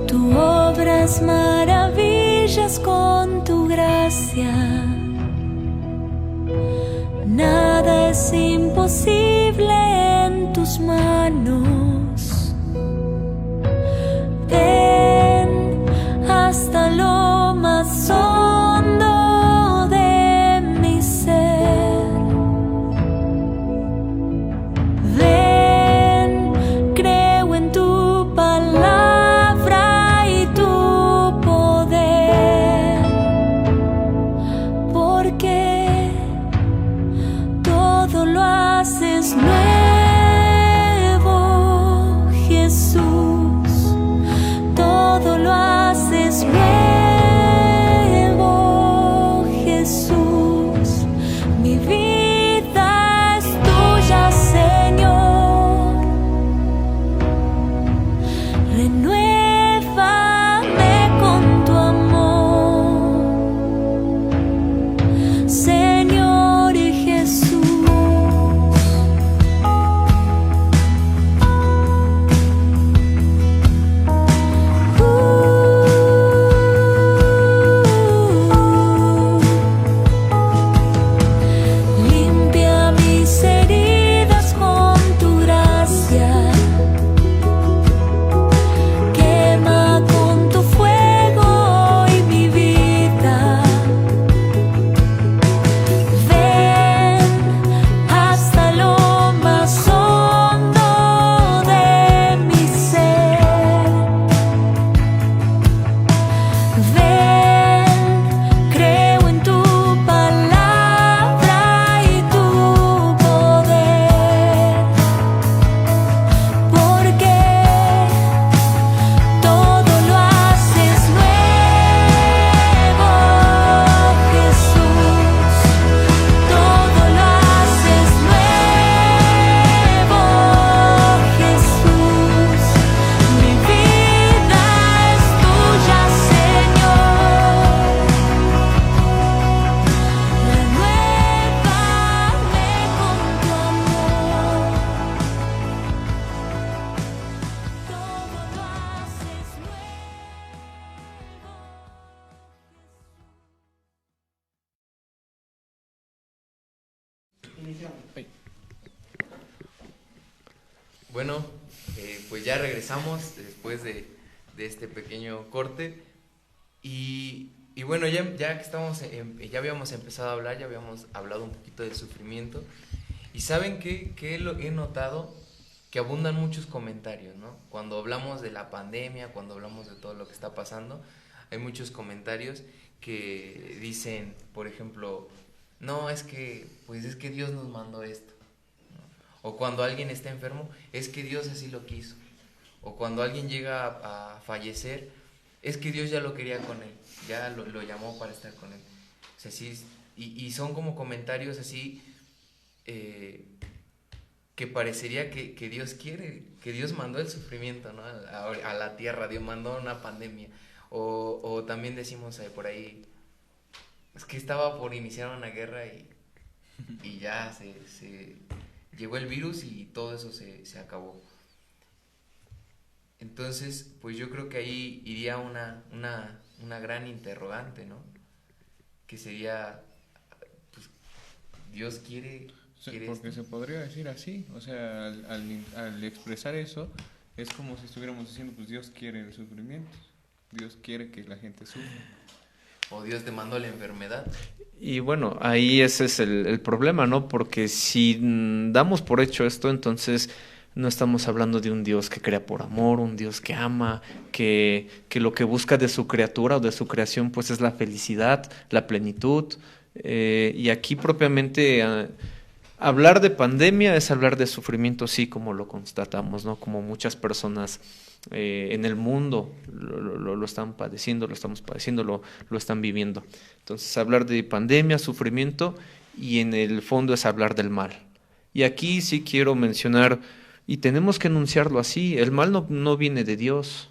D: Tú obras maravillas con tu gracia. Nada es imposible en tus manos. Ven hasta lo más hondo de mi ser. Ven, creo en tu palabra y tu poder, porque todo lo haces
A: Bueno, pues ya regresamos después de este pequeño corte y bueno, ya que estamos, ya habíamos empezado a hablar, ya habíamos hablado un poquito del sufrimiento y ¿saben qué he notado? Que abundan muchos comentarios, ¿no? Cuando hablamos de la pandemia, cuando hablamos de todo lo que está pasando, hay muchos comentarios que dicen, por ejemplo, no, es que Dios nos mandó esto, ¿no? O cuando alguien está enfermo, es que Dios así lo quiso. O cuando alguien llega a fallecer, es que Dios ya lo quería con él, ya lo llamó para estar con él. O sea, sí, y son como comentarios así, que parecería que Dios quiere, que Dios mandó el sufrimiento, ¿no? a la tierra, Dios mandó una pandemia. O también decimos por ahí, es que estaba por iniciar una guerra y ya se llegó el virus y todo eso se acabó. Entonces, pues yo creo que ahí iría una gran interrogante, ¿no? Que sería, pues, Dios quiere
B: porque
A: esto.
B: se podría decir así, o sea, al expresar eso, es como si estuviéramos diciendo, pues Dios quiere el sufrimiento, Dios quiere que la gente sufra.
A: O Dios te mandó la enfermedad.
C: Y bueno, ahí ese es el problema, ¿no? Porque si damos por hecho esto, entonces no estamos hablando de un Dios que crea por amor, un Dios que ama, que lo que busca de su criatura o de su creación pues es la felicidad, la plenitud. Y aquí propiamente hablar de pandemia es hablar de sufrimiento, sí, como lo constatamos, ¿no? Como muchas personas en el mundo lo están padeciendo, lo estamos padeciendo, lo están viviendo. Entonces, hablar de pandemia, sufrimiento, y en el fondo es hablar del mal. Y aquí sí quiero mencionar, y tenemos que enunciarlo así, el mal no viene de Dios.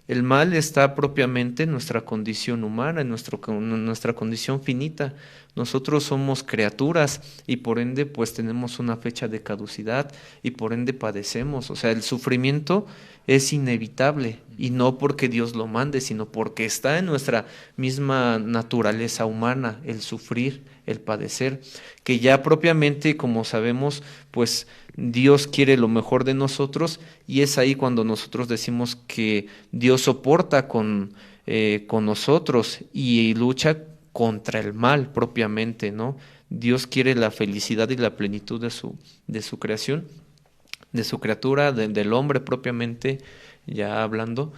C: El mal está propiamente en nuestra condición humana, en nuestra condición finita. Nosotros somos criaturas y por ende pues tenemos una fecha de caducidad y por ende padecemos. O sea, el sufrimiento es inevitable y no porque Dios lo mande, sino porque está en nuestra misma naturaleza humana el sufrir, el padecer, que ya propiamente, como sabemos, pues Dios quiere lo mejor de nosotros y es ahí cuando nosotros decimos que Dios soporta con nosotros y lucha contra el mal propiamente, ¿no? Dios quiere la felicidad y la plenitud de su creación, de su criatura, del hombre propiamente, ya hablando,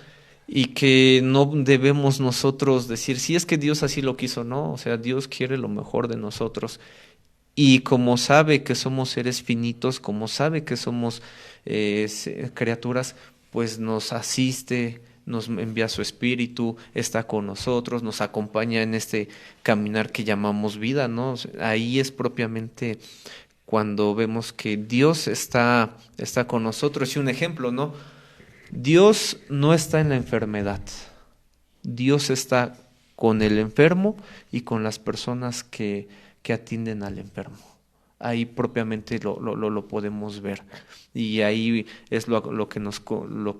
C: y que no debemos nosotros decir, si es que Dios así lo quiso, no, o sea, Dios quiere lo mejor de nosotros. Y como sabe que somos seres finitos, como sabe que somos criaturas, pues nos asiste, nos envía su espíritu, está con nosotros, nos acompaña en este caminar que llamamos vida, ¿no? Ahí es propiamente cuando vemos que Dios está con nosotros. Y un ejemplo, ¿no? Dios no está en la enfermedad, Dios está con el enfermo y con las personas que atienden al enfermo. Ahí propiamente lo podemos ver y ahí es lo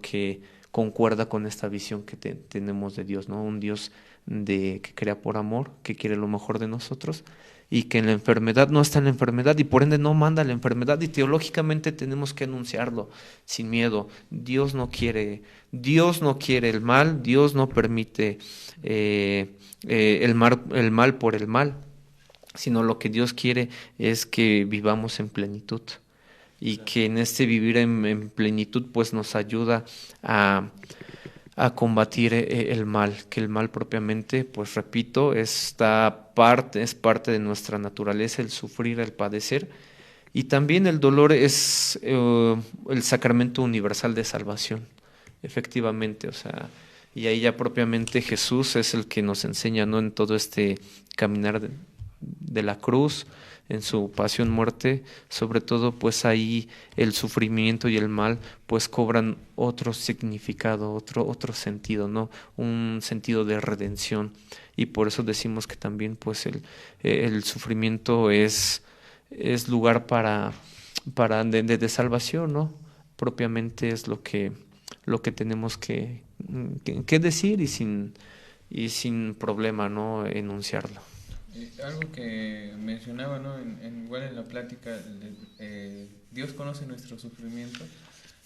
C: que concuerda con esta visión que tenemos de Dios, ¿no? Un Dios que crea por amor, que quiere lo mejor de nosotros y que en la enfermedad no está en la enfermedad y por ende no manda la enfermedad y teológicamente tenemos que anunciarlo sin miedo. Dios no quiere el mal, Dios no permite el mal por el mal, sino lo que Dios quiere es que vivamos en plenitud y que en este vivir en plenitud pues nos ayuda a combatir el mal, que el mal propiamente, pues repito, es parte de nuestra naturaleza, el sufrir, el padecer, y también el dolor es el sacramento universal de salvación, efectivamente, o sea, y ahí ya propiamente Jesús es el que nos enseña, ¿no? En todo este caminar de la cruz, en su pasión, muerte, sobre todo pues ahí el sufrimiento y el mal pues cobran otro significado, otro sentido, ¿no? Un sentido de redención y por eso decimos que también pues el sufrimiento es lugar de salvación, ¿no? Propiamente es lo que tenemos que decir y sin problema, ¿no? Enunciarlo.
B: Algo que mencionaba, ¿no? Igual en la plática, Dios conoce nuestro sufrimiento.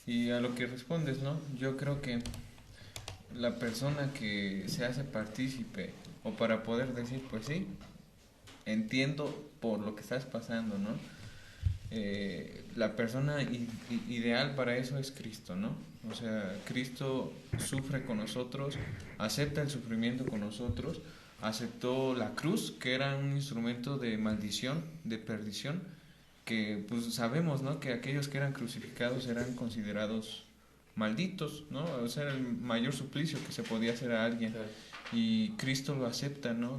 B: Y a lo que respondes, ¿no? Yo creo que la persona que se hace partícipe, o para poder decir, pues sí, entiendo por lo que estás pasando, ¿no? La persona ideal para eso es Cristo, ¿no? O sea, Cristo sufre con nosotros, acepta el sufrimiento con nosotros, aceptó la cruz, que era un instrumento de maldición, de perdición, que pues sabemos, ¿no? Que aquellos que eran crucificados eran considerados malditos, ¿no? O sea, era el mayor suplicio que se podía hacer a alguien.
A: Claro.
B: Y Cristo lo acepta, ¿no?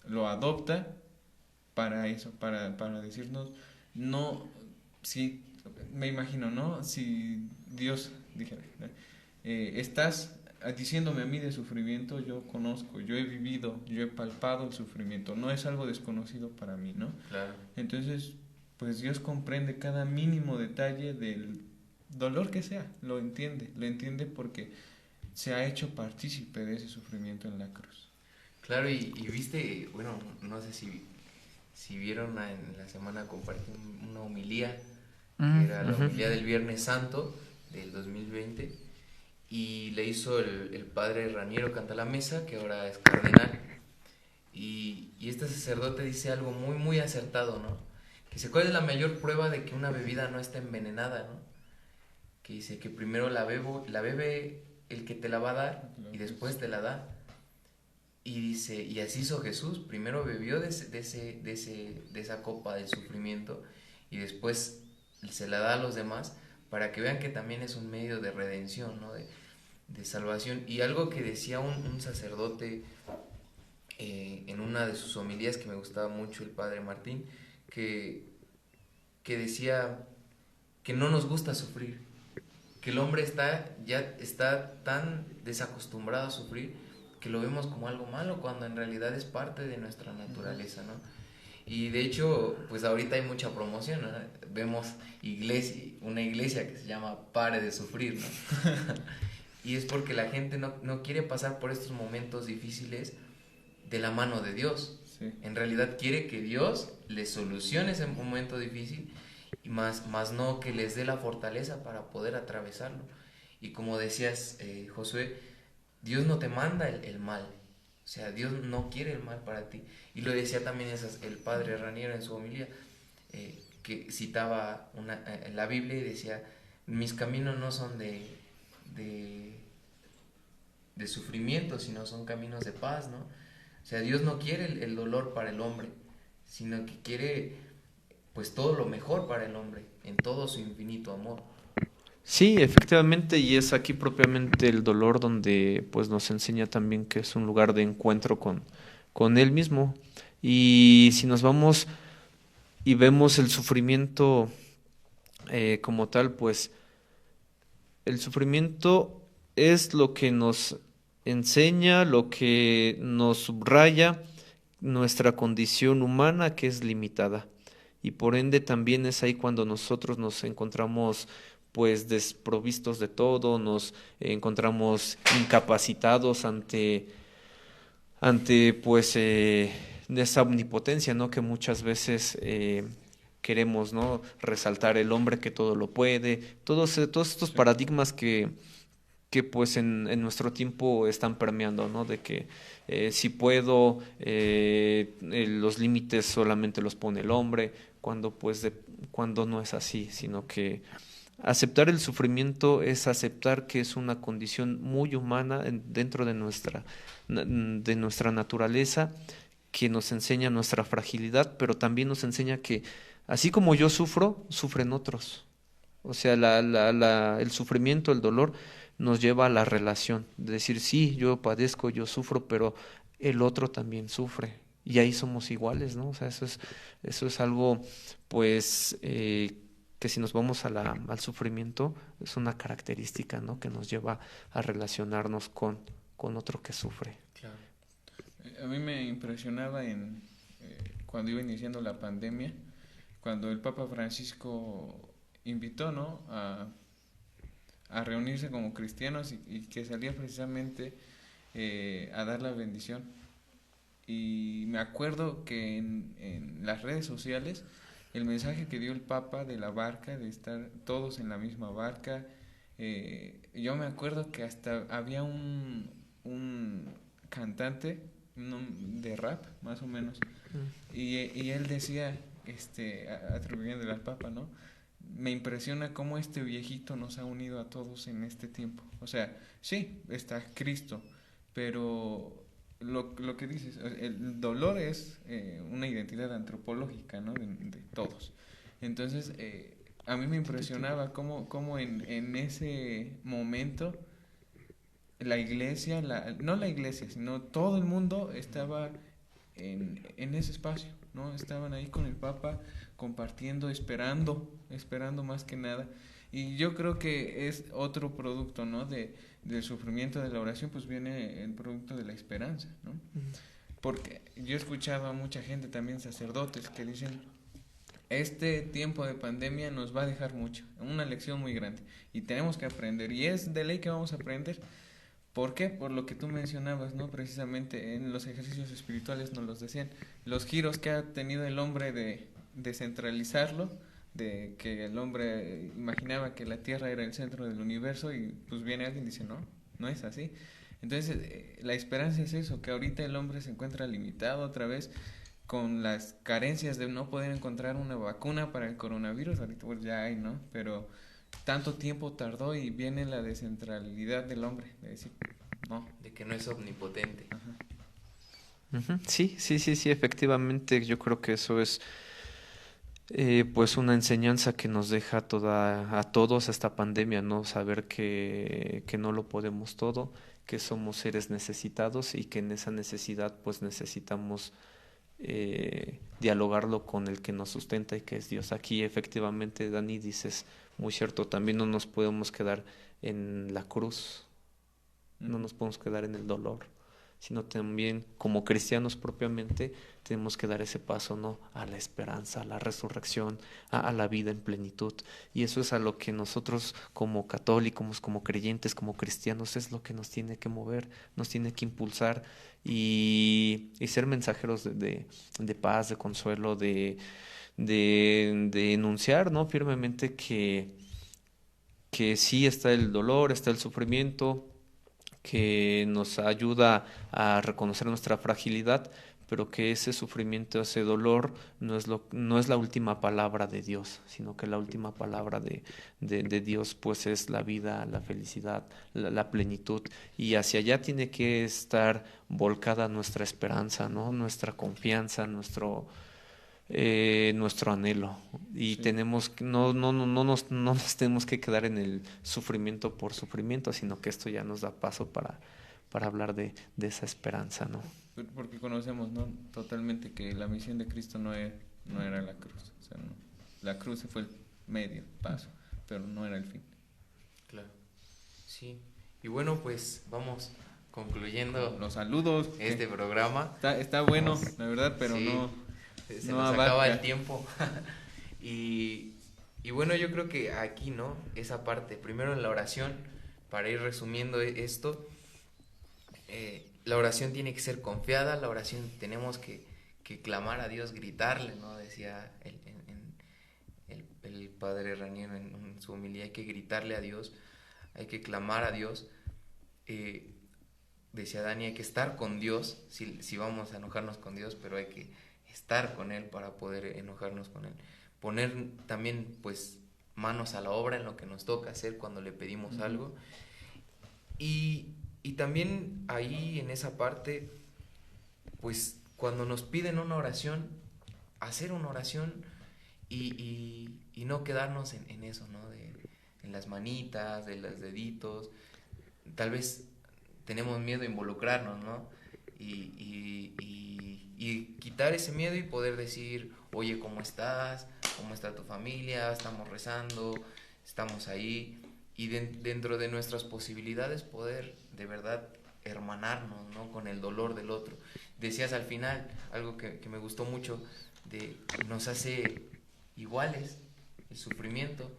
B: Lo adopta para eso, para decirnos, no, si, me imagino, ¿no? Si Dios dijera, estás diciéndome a mí de sufrimiento, yo conozco, yo he vivido, yo he palpado el sufrimiento, no es algo desconocido para mí, ¿no?
A: Claro.
B: Entonces, pues Dios comprende cada mínimo detalle del dolor que sea, lo entiende porque se ha hecho partícipe de ese sufrimiento en la cruz.
A: Claro, y viste, bueno, no sé si vieron en la semana compartí una homilía, que era la homilía del Viernes Santo del 2020, y le hizo el padre Raniero Cantalamessa, que ahora es cardenal, y este sacerdote dice algo muy, muy acertado, ¿no? Que dice, ¿cuál es la mayor prueba de que una bebida no está envenenada, ¿no? Que dice que primero la bebe el que te la va a dar y después te la da. Y dice, y así hizo Jesús, primero bebió de esa copa del sufrimiento y después se la da a los demás para que vean que también es un medio de redención, ¿no? De salvación. Y algo que decía un sacerdote en una de sus homilías que me gustaba mucho, el padre Martín, que decía que no nos gusta sufrir, que el hombre ya está tan desacostumbrado a sufrir que lo vemos como algo malo cuando en realidad es parte de nuestra naturaleza, ¿no? Y de hecho, pues ahorita hay mucha promoción, ¿no? Vemos una iglesia que se llama Pare de Sufrir, ¿no? Y es porque la gente no quiere pasar por estos momentos difíciles de la mano de Dios.
B: Sí.
A: En realidad quiere que Dios les solucione ese momento difícil, y más no que les dé la fortaleza para poder atravesarlo. Y como decías, Josué, Dios no te manda el mal, o sea, Dios no quiere el mal para ti. Y lo decía también el padre Raniero en su homilía, que citaba la Biblia y decía, mis caminos no son de sufrimiento, sino son caminos de paz, ¿no? O sea, Dios no quiere el dolor para el hombre, sino que quiere pues todo lo mejor para el hombre, en todo su infinito amor.
C: Sí, efectivamente, y es aquí propiamente el dolor donde pues nos enseña también que es un lugar de encuentro con Él mismo. Y si nos vamos y vemos el sufrimiento como tal, pues el sufrimiento es lo que nos enseña, lo que nos subraya nuestra condición humana, que es limitada. Y por ende también es ahí cuando nosotros nos encontramos pues desprovistos de todo, nos encontramos incapacitados ante pues esa omnipotencia, ¿no? Que muchas veces queremos, ¿no? Resaltar el hombre que todo lo puede, todos estos paradigmas que pues en nuestro tiempo están permeando, ¿no? De que si puedo, los límites solamente los pone el hombre, cuando no es así, sino que aceptar el sufrimiento es aceptar que es una condición muy humana dentro de nuestra naturaleza, que nos enseña nuestra fragilidad, pero también nos enseña que así como yo sufro, sufren otros. O sea, el sufrimiento, el dolor nos lleva a la relación, de decir, sí, yo padezco, yo sufro, pero el otro también sufre, y ahí somos iguales, ¿no? O sea, eso es algo, pues, que si nos vamos al sufrimiento, es una característica, ¿no? Que nos lleva a relacionarnos con otro que sufre.
A: Claro.
B: A mí me impresionaba cuando iba iniciando la pandemia, cuando el Papa Francisco invitó, ¿no? a reunirse como cristianos y que salía precisamente a dar la bendición. Y me acuerdo que en las redes sociales el mensaje que dio el Papa de la barca, de estar todos en la misma barca. Yo me acuerdo que hasta había un cantante de rap, más o menos, y él decía, atribuyéndole al Papa, ¿no? Me impresiona cómo este viejito nos ha unido a todos en este tiempo. O sea, sí, está Cristo, pero lo que dices, el dolor es una identidad antropológica, ¿no? De todos. Entonces, a mí me impresionaba cómo en ese momento la iglesia, no la iglesia, sino todo el mundo estaba en ese espacio, ¿no? Estaban ahí con el Papa compartiendo, esperando más que nada. Y yo creo que es otro producto, ¿no? Del sufrimiento de la oración, pues viene el producto de la esperanza, ¿no? Porque yo he escuchado a mucha gente, también sacerdotes, que dicen, este tiempo de pandemia nos va a dejar mucho, una lección muy grande, y tenemos que aprender, y es de ley que vamos a aprender. ¿Por qué? Por lo que tú mencionabas, ¿no? Precisamente en los ejercicios espirituales nos los decían, los giros que ha tenido el hombre de descentralizarlo, de que el hombre imaginaba que la Tierra era el centro del universo, y pues viene alguien y dice, no es así. Entonces, la esperanza es eso, que ahorita el hombre se encuentra limitado otra vez con las carencias de no poder encontrar una vacuna para el coronavirus. Ahorita pues ya hay, ¿no? Pero tanto tiempo tardó y viene la descentralidad del hombre, de decir, no.
A: De que no es omnipotente.
C: Ajá. Sí, efectivamente, yo creo que eso es pues una enseñanza que nos deja a todos esta pandemia, ¿no? Saber que no lo podemos todo, que somos seres necesitados y que en esa necesidad pues necesitamos dialogarlo con el que nos sustenta y que es Dios. Aquí efectivamente, Dani, dices muy cierto, también no nos podemos quedar en la cruz, no nos podemos quedar en el dolor, sino también como cristianos propiamente tenemos que dar ese paso, ¿no? A la esperanza, a la resurrección, a la vida en plenitud. Y eso es a lo que nosotros como católicos, como creyentes, como cristianos, es lo que nos tiene que mover, nos tiene que impulsar y ser mensajeros de paz, de consuelo, de enunciar, ¿no? Firmemente que sí está el dolor, está el sufrimiento, que nos ayuda a reconocer nuestra fragilidad, pero que ese sufrimiento, ese dolor no es la última palabra de Dios, sino que la última palabra de Dios pues es la vida, la felicidad, la plenitud, y hacia allá tiene que estar volcada nuestra esperanza, ¿no? Nuestra confianza, nuestro anhelo, y sí. No nos tenemos que quedar en el sufrimiento por sufrimiento, sino que esto ya nos da paso para hablar de esa esperanza, ¿no?
B: Porque conocemos, ¿no? Totalmente que la misión de Cristo no era la cruz, o sea, no. La cruz fue el medio paso, pero no era el fin.
A: Claro, sí. Y bueno, pues vamos concluyendo
B: los saludos.
A: Este programa.
B: Está bueno, la verdad, pero sí.
A: Se nos acaba el tiempo. y bueno, yo creo que aquí, ¿no? Esa parte, primero en la oración, para ir resumiendo esto, la oración tiene que ser confiada, la oración tenemos que clamar a Dios, gritarle, ¿no? Decía el padre Raniero en su homilía, hay que gritarle a Dios, hay que clamar a Dios. Decía Dani, hay que estar con Dios, si vamos a enojarnos con Dios, pero hay que estar con Él para poder enojarnos con Él. Poner también pues manos a la obra en lo que nos toca hacer cuando le pedimos algo. Y también ahí en esa parte, pues cuando nos piden una oración, hacer una oración y no quedarnos en eso, ¿no? En las manitas, de los deditos. Tal vez tenemos miedo a involucrarnos, ¿no? Y quitar ese miedo y poder decir, oye, ¿cómo estás? ¿Cómo está tu familia? Estamos rezando, estamos ahí. Y dentro de nuestras posibilidades poder de verdad hermanarnos, ¿no? Con el dolor del otro. Decías al final algo que me gustó mucho, nos hace iguales el sufrimiento,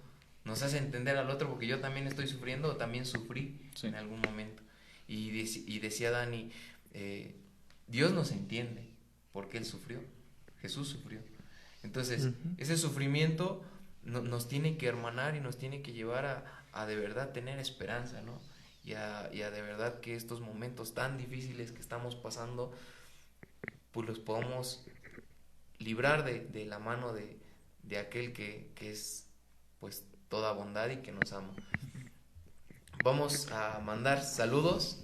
A: nos hace entender al otro, porque yo también estoy sufriendo o también sufrí en algún momento. Y decía Dani, Dios nos entiende porque Él sufrió, Jesús sufrió. Entonces, ese sufrimiento nos tiene que hermanar y nos tiene que llevar a de verdad tener esperanza, ¿no? Y a de verdad que estos momentos tan difíciles que estamos pasando, pues los podamos librar de la mano de aquel que es pues toda bondad y que nos ama. Vamos a mandar saludos,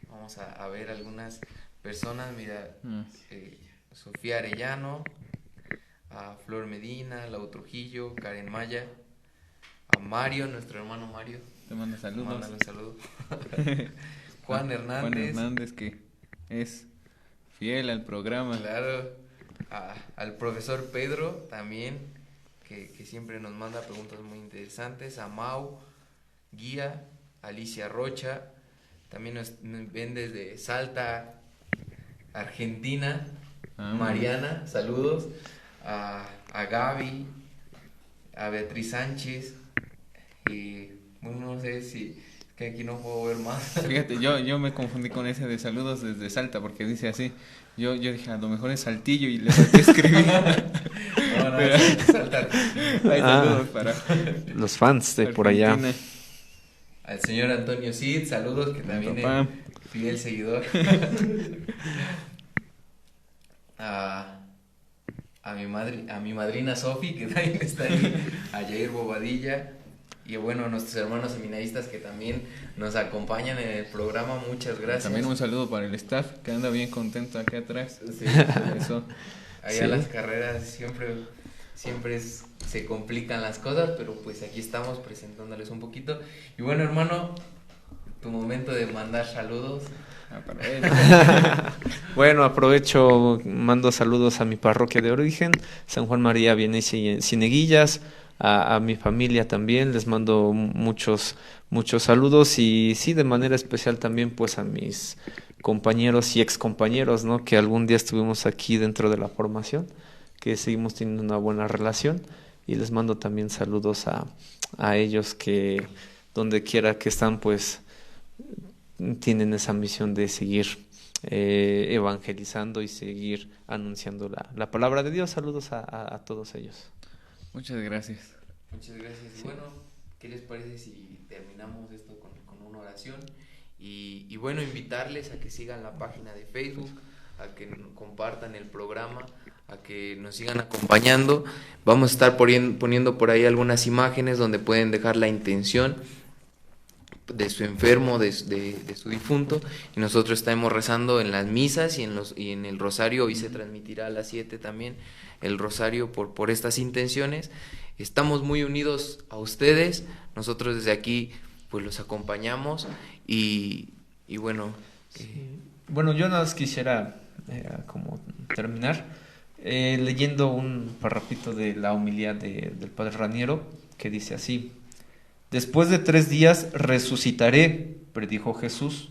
A: vamos a ver algunas personas, mira, Sofía Arellano, a Flor Medina, Lau Trujillo, Karen Maya, a Mario, nuestro hermano Mario.
B: Te manda saludos.
A: Mándale un saludo. Juan Hernández.
B: Juan Hernández, que es fiel al programa.
A: Claro. Al profesor Pedro también, que siempre nos manda preguntas muy interesantes. A Mau, Guía, Alicia Rocha. También nos ven desde Salta, Argentina. Mariana, saludos. A Gaby, a Beatriz Sánchez. Y bueno, no sé si que aquí no puedo ver más.
B: Fíjate, yo me confundí con ese de saludos desde Salta, porque dice así. Yo dije, a lo mejor es Saltillo, y le falté escribir.
A: No, es Salta.
B: Hay saludos para
C: los fans de por allá.
A: Al señor Antonio Cid, saludos, que también es fiel seguidor. A mi madrina Sofi, que también está ahí. A Jair Bobadilla. Y bueno, a nuestros hermanos seminaristas que también nos acompañan en el programa, muchas gracias.
B: También un saludo para el staff, que anda bien contento acá atrás.
A: Sí.
B: Eso.
A: Allá sí. Las carreras siempre se complican las cosas, pero pues aquí estamos presentándoles un poquito. Y bueno, hermano, tu momento de mandar saludos.
C: Bueno, aprovecho, mando saludos a mi parroquia de origen, San Juan María Vienes y Cieneguillas. A mi familia también les mando muchos saludos, y sí, de manera especial también pues a mis compañeros y excompañeros, ¿no? Que algún día estuvimos aquí dentro de la formación, que seguimos teniendo una buena relación, y les mando también saludos a ellos, que donde quiera que están pues tienen esa misión de seguir evangelizando y seguir anunciando la palabra de Dios. Saludos a todos ellos.
B: Muchas gracias.
A: Muchas gracias. Sí. Bueno, ¿qué les parece si terminamos esto con una oración? Y bueno, invitarles a que sigan la página de Facebook, a que compartan el programa, a que nos sigan acompañando. Vamos a estar poniendo por ahí algunas imágenes donde pueden dejar la intención de su enfermo, de su difunto, y nosotros estaremos rezando en las misas y en el rosario. Hoy se transmitirá a las 7 también el rosario por estas intenciones. Estamos muy unidos a ustedes, nosotros desde aquí pues los acompañamos y bueno.
C: Bueno, yo nada más quisiera como terminar leyendo un parrafito de la homilía del Padre Raniero, que dice así: después de 3 días resucitaré, predijo Jesús.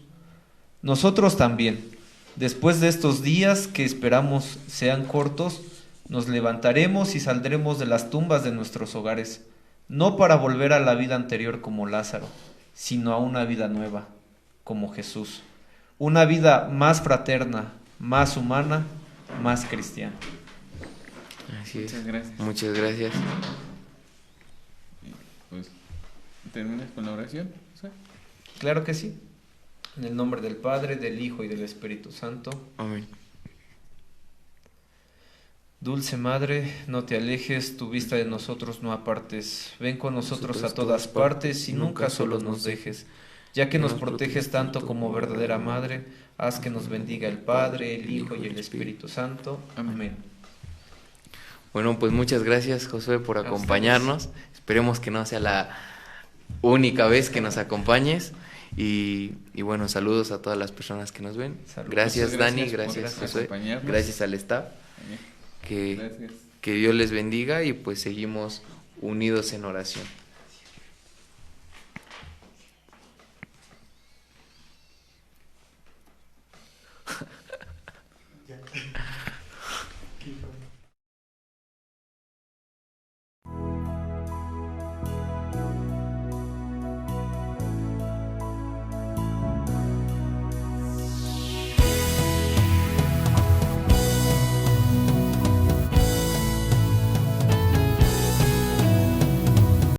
C: Nosotros también, después de estos días que esperamos sean cortos, nos levantaremos y saldremos de las tumbas de nuestros hogares, no para volver a la vida anterior como Lázaro, sino a una vida nueva, como Jesús, una vida más fraterna, más humana, más cristiana.
A: Así es.
B: Muchas gracias.
A: Muchas gracias.
B: Pues, ¿terminas con la oración? ¿Sí?
C: Claro que sí. En el nombre del Padre, del Hijo y del Espíritu Santo.
A: Amén.
C: Dulce Madre, no te alejes, tu vista de nosotros no apartes. Ven con nosotros a todas partes y nunca solo nos dejes. Ya que nos proteges tanto como verdadera Madre, haz que nos bendiga el Padre, el Hijo y el Espíritu Santo. Amén.
A: Bueno, pues muchas gracias, Josué, por acompañarnos. Esperemos que no sea la única vez que nos acompañes. Y bueno, saludos a todas las personas que nos ven.
C: Saludos.
A: Gracias, Dani, gracias, Josué, gracias al staff. Que Dios les bendiga y pues seguimos unidos en oración.